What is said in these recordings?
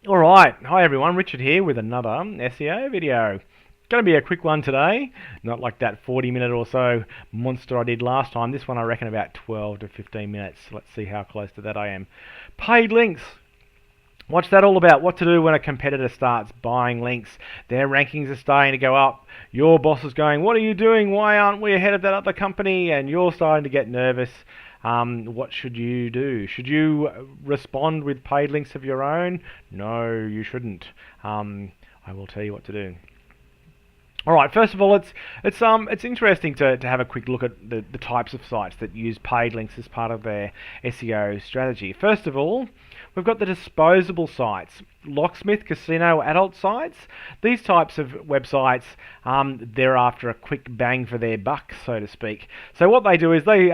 Alright, hi everyone, Richard here with another SEO video. Going to be a quick one today, not like that 40-minute or so monster I did last time. This one I reckon about 12 to 15 minutes. Let's see how close to that I am. Paid links. What's that all about? What to do when a competitor starts buying links? Their rankings are starting to go up. Your boss is going, what are you doing? Why aren't we ahead of that other company? And you're starting to get nervous. What should you do? Should you respond with paid links of your own? No, you shouldn't. I will tell you what to do. All right. First of all, it's interesting to have a quick look at the types of sites that use paid links as part of their SEO strategy. First of all, we've got the disposable sites, locksmith, casino, adult sites. These types of websites, they're after a quick bang for their buck, so to speak. So what they do is they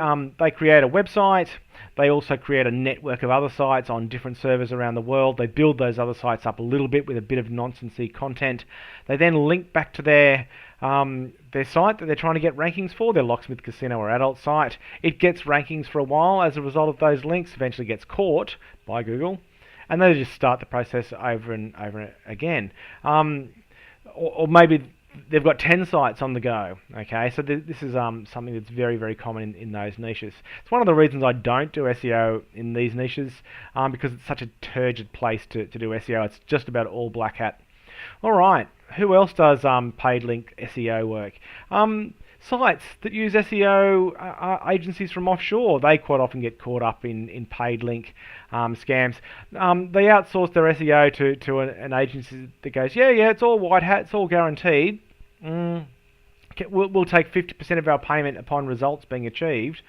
create a website. They also create a network of other sites on different servers around the world. They build those other sites up a little bit with a bit of nonsensy content. They then link back to their site that they're trying to get rankings for, their locksmith, casino, or adult site. It gets rankings for a while as a result of those links. Eventually gets caught by Google, and they just start the process over and over again. Or maybe they've got 10 sites on the go. Okay, so this is something that's very, very common in those niches. It's one of the reasons I don't do SEO in these niches, because it's such a turgid place to do SEO. It's just about all black hat. All right, who else does paid link SEO work? Sites that use SEO agencies from offshore, they quite often get caught up in paid link scams. They outsource their SEO to an agency that goes, yeah, it's all white hat, it's all guaranteed. We'll take 50% of our payment upon results being achieved,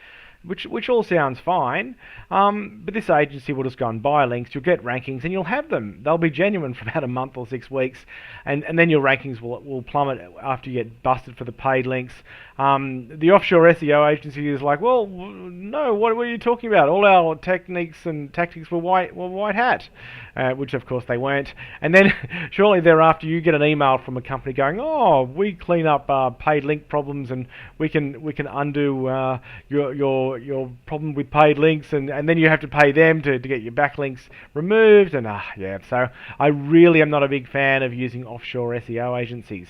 which all sounds fine, but this agency will just go and buy links, you'll get rankings, and you'll have them. They'll be genuine for about a month or 6 weeks, and then your rankings will plummet after you get busted for the paid links. The offshore SEO agency is like, well, no, what are you talking about? All our techniques and tactics were white hat, which of course they weren't. And then shortly thereafter, you get an email from a company going, oh, we clean up paid link problems, and we can undo your problem with paid links, and then you have to pay them to get your backlinks removed, and so I really am not a big fan of using offshore SEO agencies.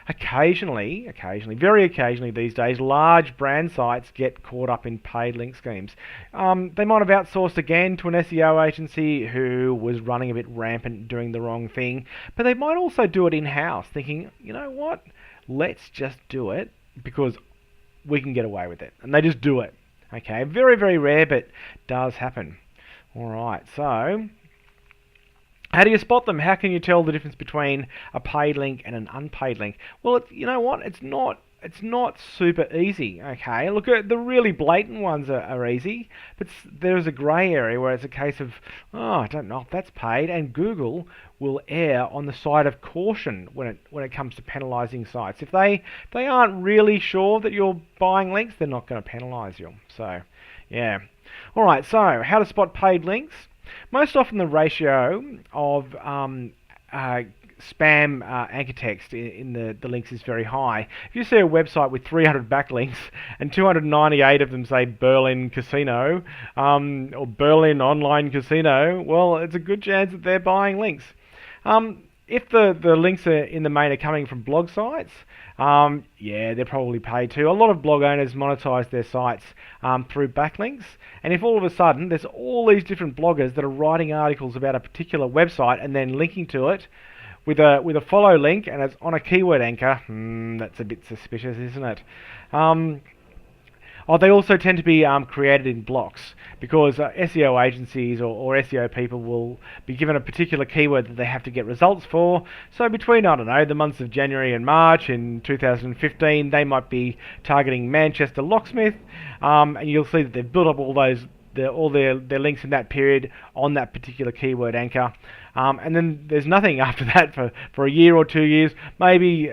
Occasionally, very occasionally these days, large brand sites get caught up in paid link schemes. They might have outsourced again to an SEO agency who was running a bit rampant, doing the wrong thing, but they might also do it in-house, thinking, you know what, let's just do it because we can get away with it. And they just do it. Okay, very, very rare, but does happen. Alright, so how do you spot them? How can you tell the difference between a paid link and an unpaid link? Well, you know what? It's not super easy. Okay, look at the really blatant ones are easy, but there's a grey area where it's a case of, I don't know if that's paid, and Google will err on the side of caution when it comes to penalising sites. If they aren't really sure that you're buying links, they're not going to penalise you. So, yeah. All right. So, how to spot paid links? Most often the ratio of spam anchor text in the links is very high. If you see a website with 300 backlinks and 298 of them say Berlin Casino or Berlin Online Casino, well, it's a good chance that they're buying links. If the links in the main are coming from blog sites, they're probably paid too. A lot of blog owners monetize their sites through backlinks, and if all of a sudden there's all these different bloggers that are writing articles about a particular website and then linking to it with a follow link and it's on a keyword anchor, that's a bit suspicious, isn't it? They also tend to be created in blocks because SEO agencies or SEO people will be given a particular keyword that they have to get results for. So between, I don't know, the months of January and March in 2015, they might be targeting Manchester locksmith, and you'll see that they've built up all their links in that period on that particular keyword anchor, and then there's nothing after that for a year or 2 years, maybe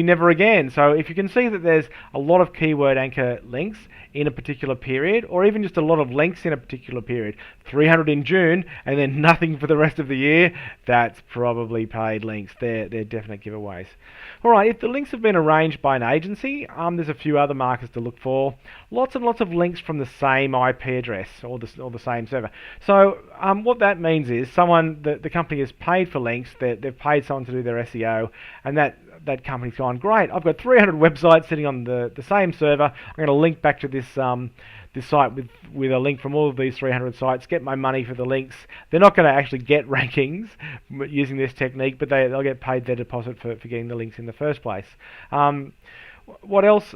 never again. So if you can see that there's a lot of keyword anchor links in a particular period, or even just a lot of links in a particular period, 300 in June and then nothing for the rest of the year, that's probably paid links. They're definite giveaways. Alright, if the links have been arranged by an agency, there's a few other markers to look for. Lots and lots of links from the same IP address or the same server. So what that means is the company has paid for links, they've paid someone to do their SEO, and that company's gone, great, I've got 300 websites sitting on the same server, I'm going to link back to this site with a link from all of these 300 sites, get my money for the links. They're not going to actually get rankings using this technique, but they'll get paid their deposit for getting the links in the first place. What else?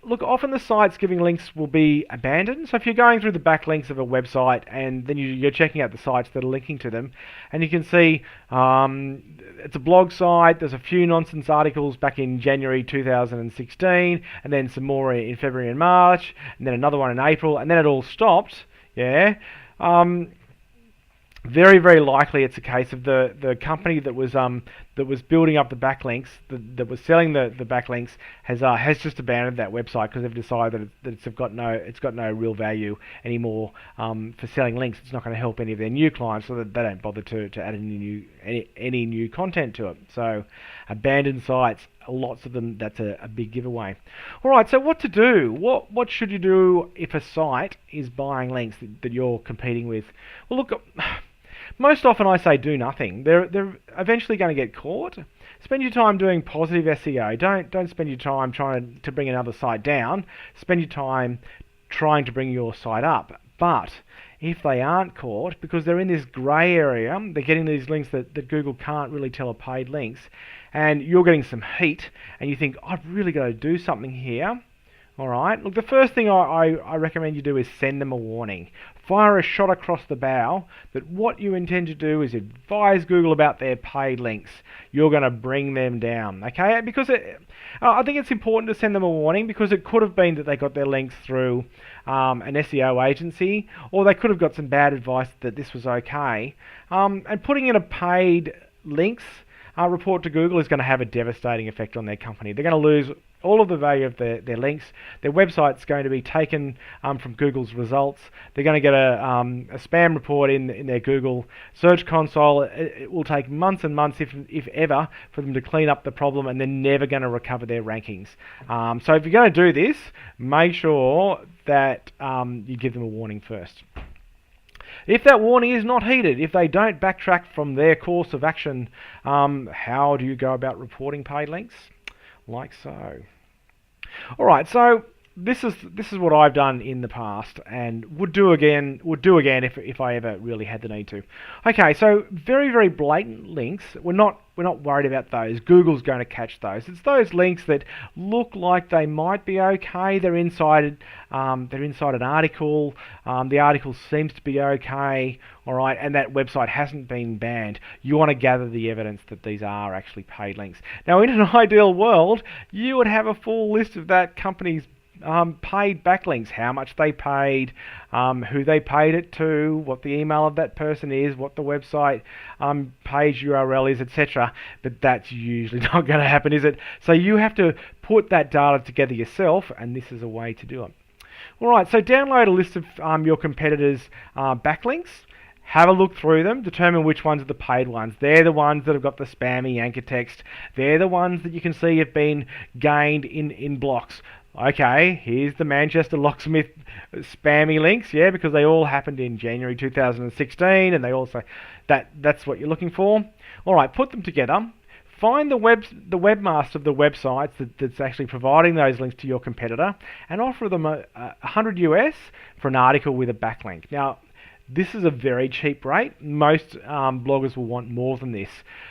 Look, often the sites giving links will be abandoned. So if you're going through the backlinks of a website and then you're checking out the sites that are linking to them, and you can see it's a blog site, there's a few nonsense articles back in January 2016, and then some more in February and March, and then another one in April, and then it all stopped, yeah. Very, very likely it's a case of the company that was building up the backlinks, that was selling the backlinks, has just abandoned that website because they've decided that it's got no real value anymore for selling links. It's not going to help any of their new clients, so that they don't bother to add any new content to it. So abandoned sites, lots of them, that's a big giveaway. Alright, so what to do? What should you do if a site is buying links that you're competing with? Well, look, most often I say do nothing. They're eventually going to get caught. Spend your time doing positive SEO. Don't spend your time trying to bring another site down. Spend your time trying to bring your site up. But if they aren't caught, because they're in this grey area, they're getting these links that Google can't really tell are paid links, and you're getting some heat, and you think, I've really got to do something here. Alright, look, the first thing I recommend you do is send them a warning. Fire a shot across the bow that what you intend to do is advise Google about their paid links. You're going to bring them down, okay? Because I think it's important to send them a warning, because it could have been that they got their links through an SEO agency, or they could have got some bad advice that this was okay. And putting in a paid links report to Google is going to have a devastating effect on their company. They're going to lose all of the value of their links. Their website's going to be taken from Google's results. They're going to get a spam report in their Google Search Console. It will take months and months, if ever, for them to clean up the problem, and they're never going to recover their rankings. So if you're going to do this, make sure that you give them a warning first. If that warning is not heeded, if they don't backtrack from their course of action, how do you go about reporting paid links? Like so. Alright, so this is what I've done in the past, and would do again if I ever really had the need to. Okay, so very, very blatant links, we're not worried about those. Google's going to catch those. It's those links that look like they might be okay. They're inside an article. The article seems to be okay, alright, and that website hasn't been banned. You want to gather the evidence that these are actually paid links. Now, in an ideal world, you would have a full list of that company's paid backlinks, how much they paid, who they paid it to, what the email of that person is, what the website page URL is, etc. But that's usually not going to happen, is it? So you have to put that data together yourself, and this is a way to do it. Alright, so download a list of your competitors' backlinks. Have a look through them, determine which ones are the paid ones. They're the ones that have got the spammy anchor text. They're the ones that you can see have been gained in blocks. Okay, here's the Manchester locksmith spammy links, yeah, because they all happened in January 2016, and they also that's what you're looking for. Alright, put them together. Find the webmaster of the websites that's actually providing those links to your competitor, and offer them $100 US for an article with a backlink. Now, this is a very cheap rate. Most bloggers will want more than this.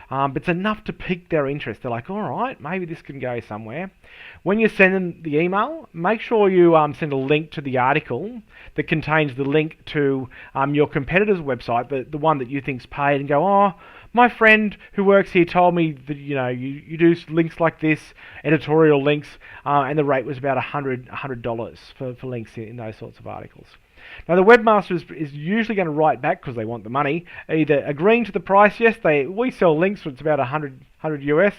But it's enough to pique their interest. They're like, alright, maybe this can go somewhere. When you send them the email, make sure you send a link to the article that contains the link to your competitor's website, the one that you think's paid, and go, oh, my friend who works here told me that you do links like this, editorial links, and the rate was about $100 for links in those sorts of articles. Now, the webmaster is usually going to write back, because they want the money, either agreeing to the price, yes, we sell links, so it's about $100 US,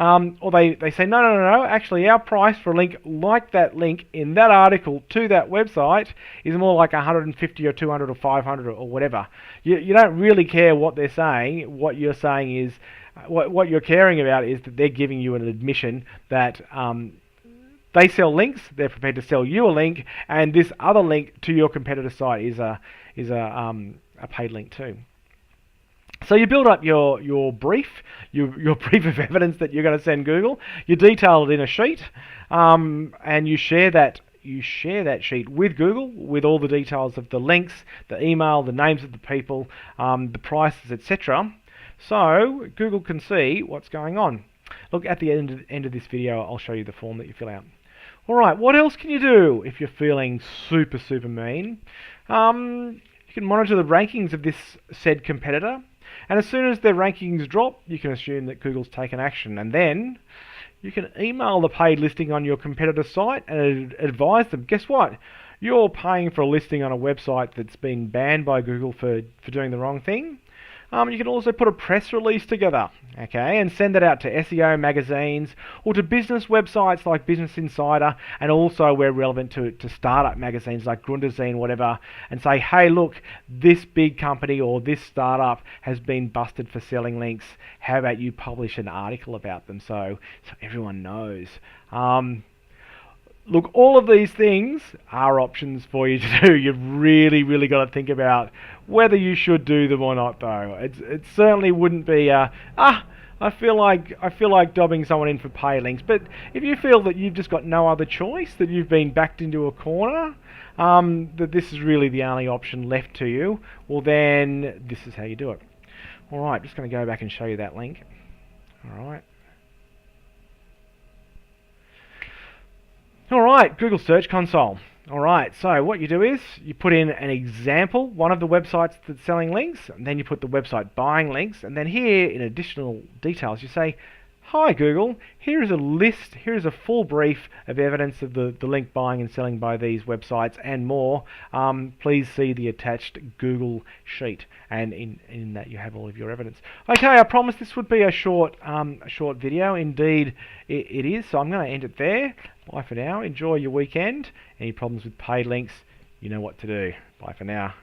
Or they say, no, actually our price for a link like that link in that article to that website is more like 150 or 200 or 500 or whatever. You don't really care what they're saying. What you're saying is, what you're caring about is that they're giving you an admission that they sell links, they're prepared to sell you a link, and this other link to your competitor site is a paid link too. So you build up your brief, your brief of evidence that you're going to send Google. You detail it in a sheet, and you share that sheet with Google with all the details of the links, the email, the names of the people, the prices, etc. So Google can see what's going on. Look, at the end of this video, I'll show you the form that you fill out. Alright, what else can you do if you're feeling super mean? You can monitor the rankings of this said competitor, and as soon as their rankings drop, you can assume that Google's taken action, and then you can email the paid listing on your competitor's site and advise them, guess what? You're paying for a listing on a website that's been banned by Google for doing the wrong thing. You can also put a press release together, okay, and send that out to SEO magazines or to business websites like Business Insider, and also where relevant to startup magazines like Grunderzine, whatever, and say, hey, look, this big company or this startup has been busted for selling links. How about you publish an article about them so everyone knows? Look, all of these things are options for you to do. You've really got to think about whether you should do them or not, though. It certainly wouldn't be I feel like dobbing someone in for pay links. But if you feel that you've just got no other choice, that you've been backed into a corner, that this is really the only option left to you, well then this is how you do it. All right, just going to go back and show you that link. All right. Alright, Google Search Console. Alright, so what you do is you put in an example, one of the websites that's selling links, and then you put the website buying links, and then here in additional details you say, hi Google, here is a list, here is a full brief of evidence of the link buying and selling by these websites and more. Please see the attached Google sheet, and in that you have all of your evidence. Okay, I promised this would be a short video. Indeed it is, so I'm going to end it there. Bye for now. Enjoy your weekend. Any problems with paid links, you know what to do. Bye for now.